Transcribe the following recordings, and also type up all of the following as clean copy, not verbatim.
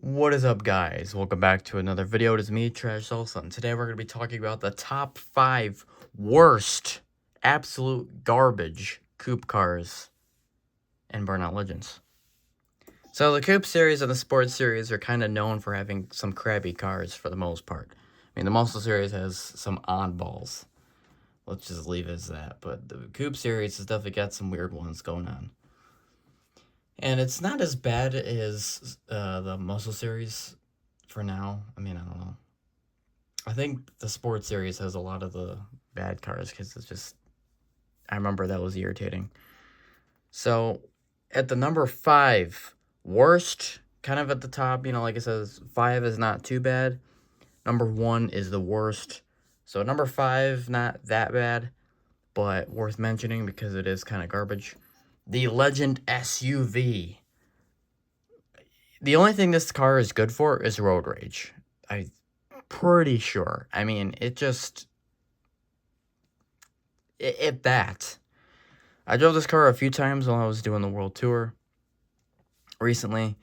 What is up, guys? Welcome back to another video. It is me, Trash Salsa, and today we're going to be talking about the top 5 worst, absolute garbage coupe cars in Burnout Legends. So the coupe series and the sports series are kind of known for having some crappy cars for the most part. I mean, the muscle series has some oddballs. Let's just leave it as that. But the coupe series has definitely got some weird ones going on. And it's not as bad as the muscle series for now. I mean, I don't know. I think the sports series has a lot of the bad cars because it's just, I remember that was irritating. So at the number 5, worst, kind of at the top, like it says, 5 is not too bad. Number 1 is the worst. So number 5, not that bad, but worth mentioning because it is kind of garbage. The Legend SUV. The only thing this car is good for is road rage. I'm pretty sure. I mean, it that. I drove this car a few times while I was doing the world tour recently,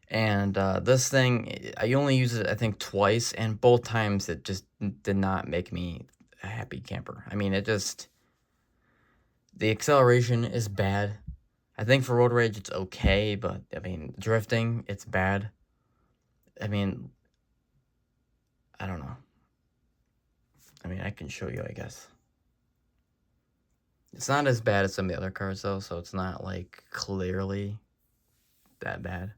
and this thing, I only used it, I think, twice, and both times it just did not make me a happy camper. I mean, the acceleration is bad. I think for road rage it's okay, but, I mean, drifting, it's bad. I mean, I don't know. I mean, I can show you, I guess. It's not as bad as some of the other cars, though, so it's not, like, clearly that bad.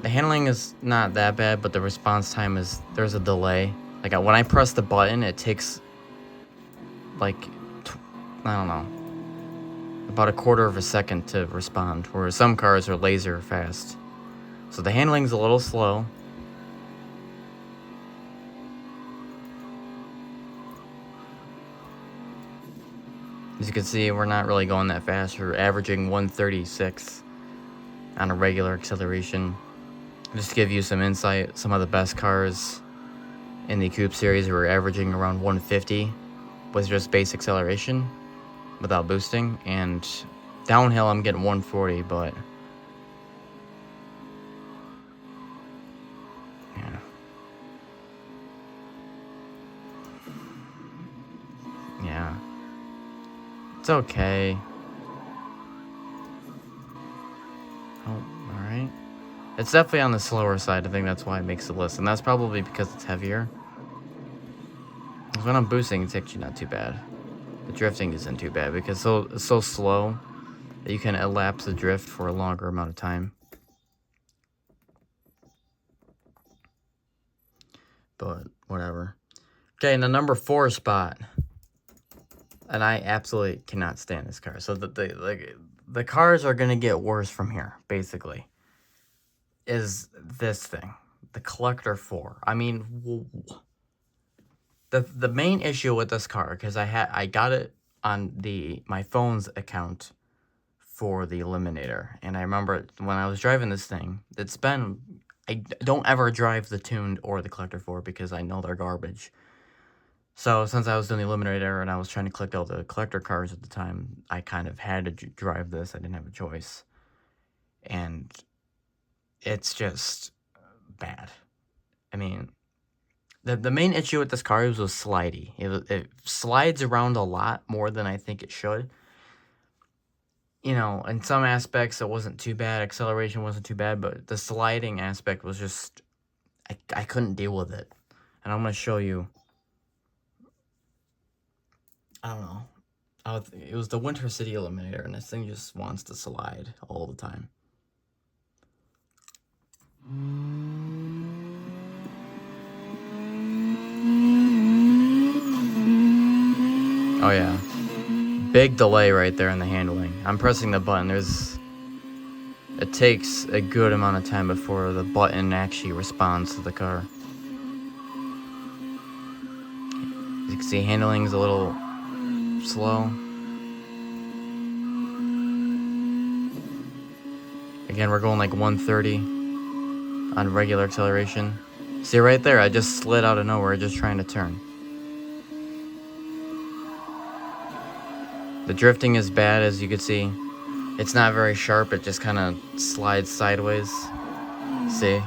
The handling is not that bad, but the response time there's a delay. Like, when I press the button, it takes, like, I don't know, about a quarter of a second to respond, whereas some cars are laser fast. So the handling's a little slow. As you can see, we're not really going that fast. We're averaging 136 on a regular acceleration. Just to give you some insight, some of the best cars in the coupe series were averaging around 150 with just base acceleration without boosting, and downhill I'm getting 140, but yeah. Yeah. It's okay. Oh, alright. It's definitely on the slower side. I think that's why it makes the list, and that's probably because it's heavier. Because when I'm boosting, it's actually not too bad. The drifting isn't too bad because it's so slow that you can elapse the drift for a longer amount of time. But whatever. Okay, in the number 4 spot, and I absolutely cannot stand this car. So the cars are gonna get worse from here, basically. Is this thing, the Collector 4? I mean, the main issue with this car, because I got it on my phone's account for the Eliminator, and I remember when I was driving this thing, I don't ever drive the Tuned or the Collector 4 because I know they're garbage. So since I was doing the Eliminator and I was trying to collect all the collector cars at the time, I kind of had to drive this. I didn't have a choice. And it's just bad. I mean, the main issue with this car was slidey. It slides around a lot more than I think it should. In some aspects it wasn't too bad. Acceleration wasn't too bad, but the sliding aspect was just, I couldn't deal with it. And I'm going to show you. I don't know. It was the Winter City Eliminator, and this thing just wants to slide all the time. Oh yeah. Big delay right there in the handling. I'm pressing the button. It takes a good amount of time before the button actually responds to the car. As you can see, handling's a little slow. Again, we're going like 130 on regular acceleration. See right there, I just slid out of nowhere just trying to turn. The drifting is bad, as you can see. It's not very sharp, it just kind of slides sideways. See?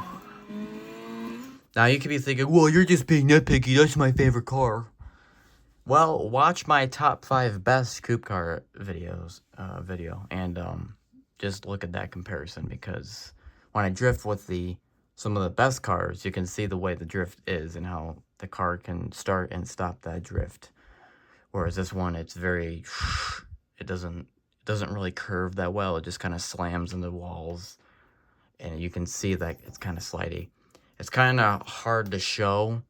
Now you could be thinking, well, you're just being nitpicky, that's my favorite car. Well, watch my top 5 best coupe car video, and just look at that comparison, because when I drift with some of the best cars, you can see the way the drift is and how the car can start and stop that drift. Whereas this one, it's very, it doesn't really curve that well. It just kind of slams into walls, and you can see that it's kind of slidey. It's kind of hard to show,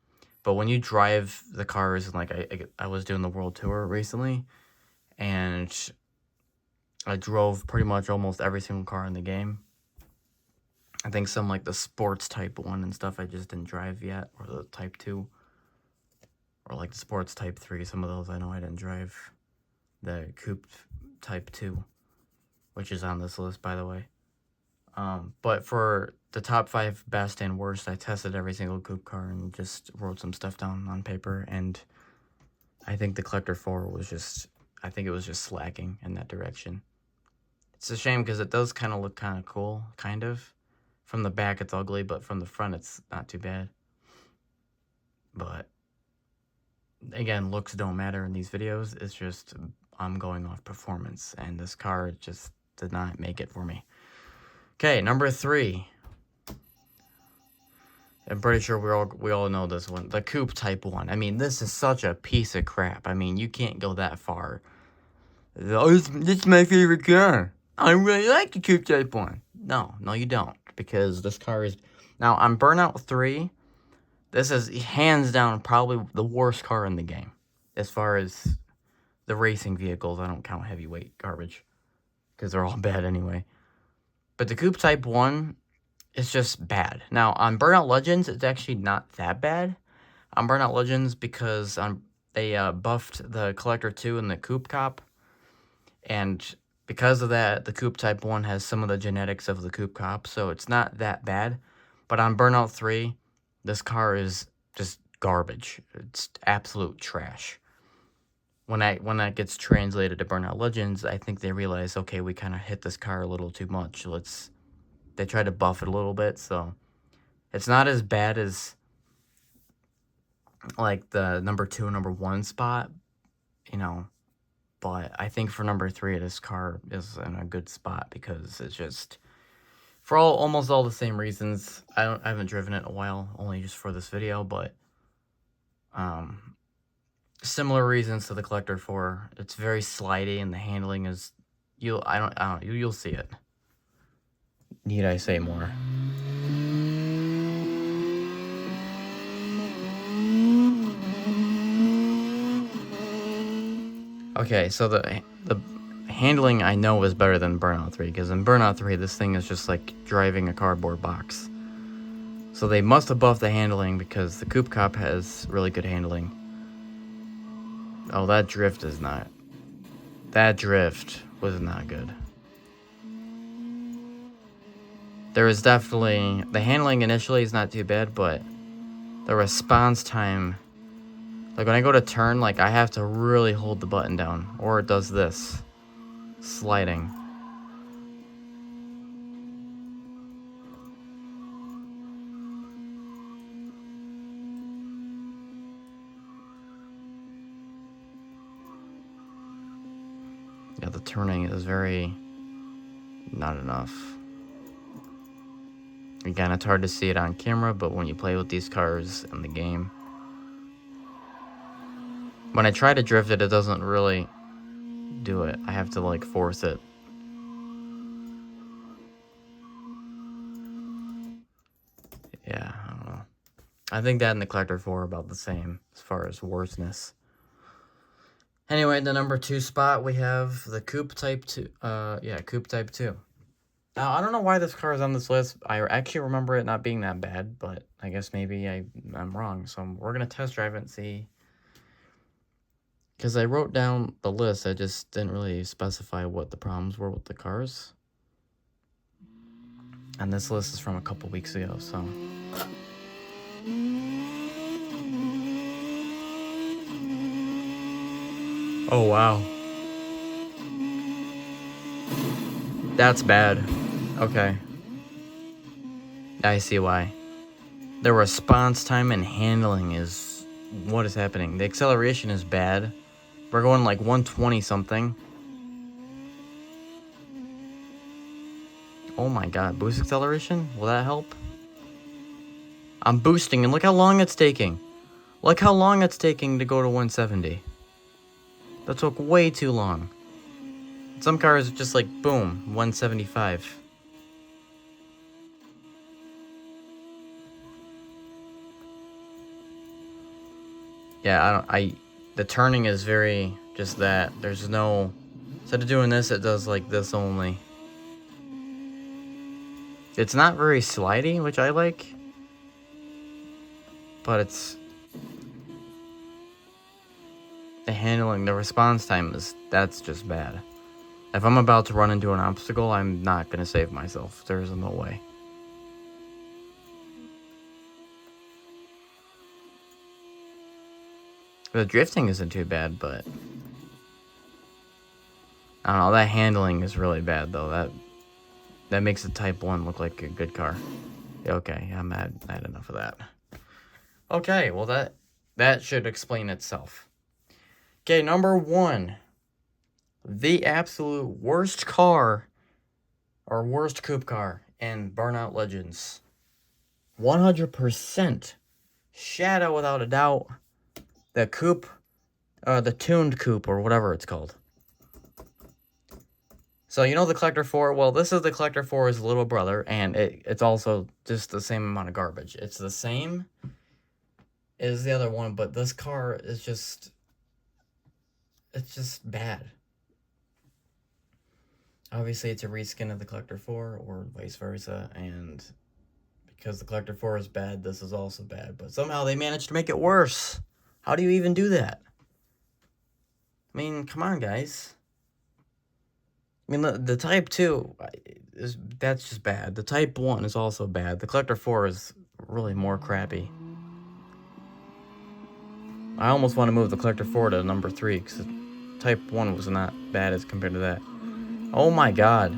but when you drive the cars, like I was doing the world tour recently, and I drove pretty much almost every single car in the game. I think some like the sports type 1 and stuff I just didn't drive yet, or the type 2, or like the sports type 3. Some of those I know I didn't drive. The coupe type 2, which is on this list, by the way. But for the top 5 best and worst, I tested every single coupe car and just wrote some stuff down on paper, and I think the Collector 4 was just, I think it was just slacking in that direction. It's a shame because it does kind of look kind of cool, kind of. From the back it's ugly, but from the front it's not too bad. But again, looks don't matter in these videos. It's just I'm going off performance, and this car just did not make it for me. Okay, number 3. I'm pretty sure we all know this one. The coupe type 1. I mean, this is such a piece of crap. I mean, you can't go that far. This is my favorite car. I really like the coupe type 1. No, you don't. Because this car is... Now, on Burnout 3, this is hands down probably the worst car in the game. As far as the racing vehicles, I don't count heavyweight garbage, because they're all bad anyway. But the coupe type 1 is just bad. Now, on Burnout Legends, it's actually not that bad. On Burnout Legends, because they buffed the Collector 2 and the Coupe Cop. And because of that, the coupe type 1 has some of the genetics of the Coupe Cop, so it's not that bad. But on Burnout 3, this car is just garbage. It's absolute trash. When that gets translated to Burnout Legends, I think they realize, okay, we kind of hit this car a little too much. They try to buff it a little bit, so it's not as bad as like the number 2, number 1 spot, you know. But I think for number 3, this car is in a good spot because it's just for almost all the same reasons. I haven't driven it in a while, only just for this video, but similar reasons to the Collector 4. It's very slidey, and the handling is you'll see it. Need I say more? Okay, so the handling I know is better than Burnout 3, because in Burnout 3 this thing is just like driving a cardboard box. So they must have buffed the handling, because the Coupe Cop has really good handling. Oh, that drift was not good. There is definitely, the handling initially is not too bad, but the response time, like when I go to turn, like I have to really hold the button down, or it does this, sliding. Yeah, the turning is very not enough. Again, it's hard to see it on camera, but when you play with these cars in the game, when I try to drift it, it doesn't really do it. I have to like force it. Yeah, I don't know. I think that and the Collector 4 are about the same as far as worstness. Anyway, the number 2 spot, we have the Coupe Type 2. Coupe Type 2. Now, I don't know why this car is on this list. I actually remember it not being that bad, but I guess maybe I'm wrong. So we're going to test drive it and see. Because I wrote down the list, I just didn't really specify what the problems were with the cars. And this list is from a couple weeks ago, so Oh, wow. That's bad. Okay. I see why. The response time and handling is... What is happening? The acceleration is bad. We're going like 120 something. Oh my god. Boost acceleration? Will that help? I'm boosting and look how long it's taking. Look how long it's taking to go to 170. That took way too long. Some cars just like, boom, 175. Yeah, the turning is very, just that. There's no, instead of doing this, it does like this only. It's not very slidey, which I like. But the handling, the response time that's just bad. If I'm about to run into an obstacle, I'm not going to save myself. There's no way. The drifting isn't too bad, but I don't know, that handling is really bad though. That makes the Type 1 look like a good car. Okay, I had enough of that. Okay, well that should explain itself. Okay, number 1. The absolute worst car, or worst coupe car in Burnout Legends. 100%. Shadow without a doubt. The coupe, the tuned coupe, or whatever it's called. So, you know the Collector 4? Well, this is the Collector 4's little brother, and it's also just the same amount of garbage. It's the same as the other one, but this car is just... It's just bad. Obviously, it's a reskin of the Collector 4, or vice versa, and because the Collector 4 is bad, this is also bad. But somehow they managed to make it worse. How do you even do that? I mean, come on, guys. I mean, the Type 2, that's just bad. The Type 1 is also bad. The Collector 4 is really more crappy. I almost want to move the Collector 4 to number 3, because Type 1 was not bad as compared to that. Oh my god.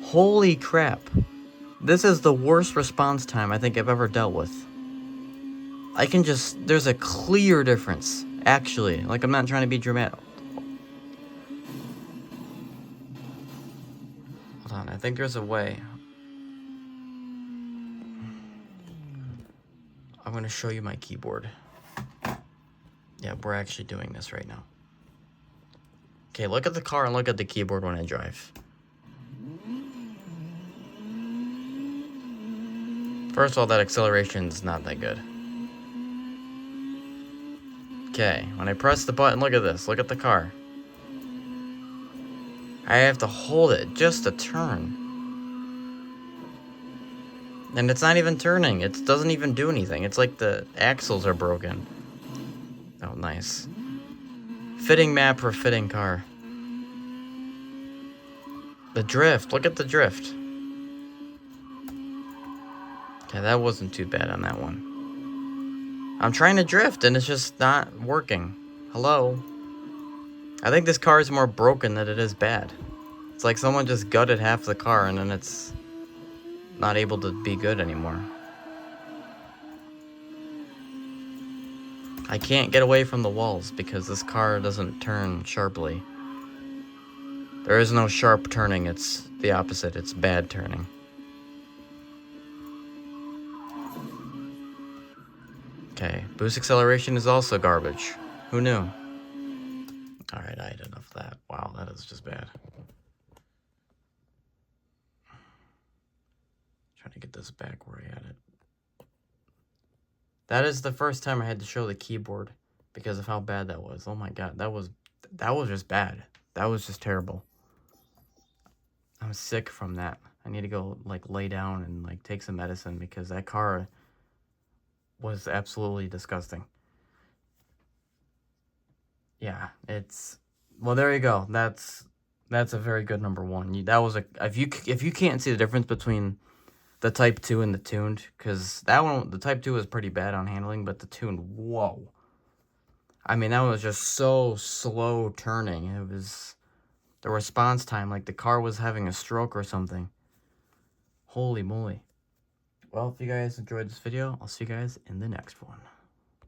Holy crap. This is the worst response time I think I've ever dealt with. I can just... There's a clear difference, actually. Like, I'm not trying to be dramatic. Hold on, I think there's a way. I'm going to show you my keyboard. Yeah, we're actually doing this right now. Okay, look at the car and look at the keyboard when I drive. First of all, that acceleration is not that good. Okay, when I press the button, look at this. Look at the car. I have to hold it just to turn. And it's not even turning. It doesn't even do anything. It's like the axles are broken. Oh, nice. Fitting map for fitting car. The drift. Look at the drift. Okay, that wasn't too bad on that one. I'm trying to drift and it's just not working. Hello? I think this car is more broken than it is bad. It's like someone just gutted half the car and then it's not able to be good anymore. I can't get away from the walls because this car doesn't turn sharply. There is no sharp turning, it's the opposite, it's bad turning. Okay, boost acceleration is also garbage. Who knew? Alright, I had enough of that. Wow, that is just bad. Trying to get this back where I had it. That is the first time I had to show the keyboard because of how bad that was. Oh my god, that was just bad. That was just terrible. I'm sick from that. I need to go like lay down and like take some medicine because that car was absolutely disgusting. Yeah, well, there you go. That's a very good number 1. That was if you can't see the difference between the Type 2 and the tuned, because that one, the Type 2 was pretty bad on handling, but the tuned, whoa. I mean, that one was just so slow turning. It was, the response time, like the car was having a stroke or something. Holy moly. Well, if you guys enjoyed this video, I'll see you guys in the next one.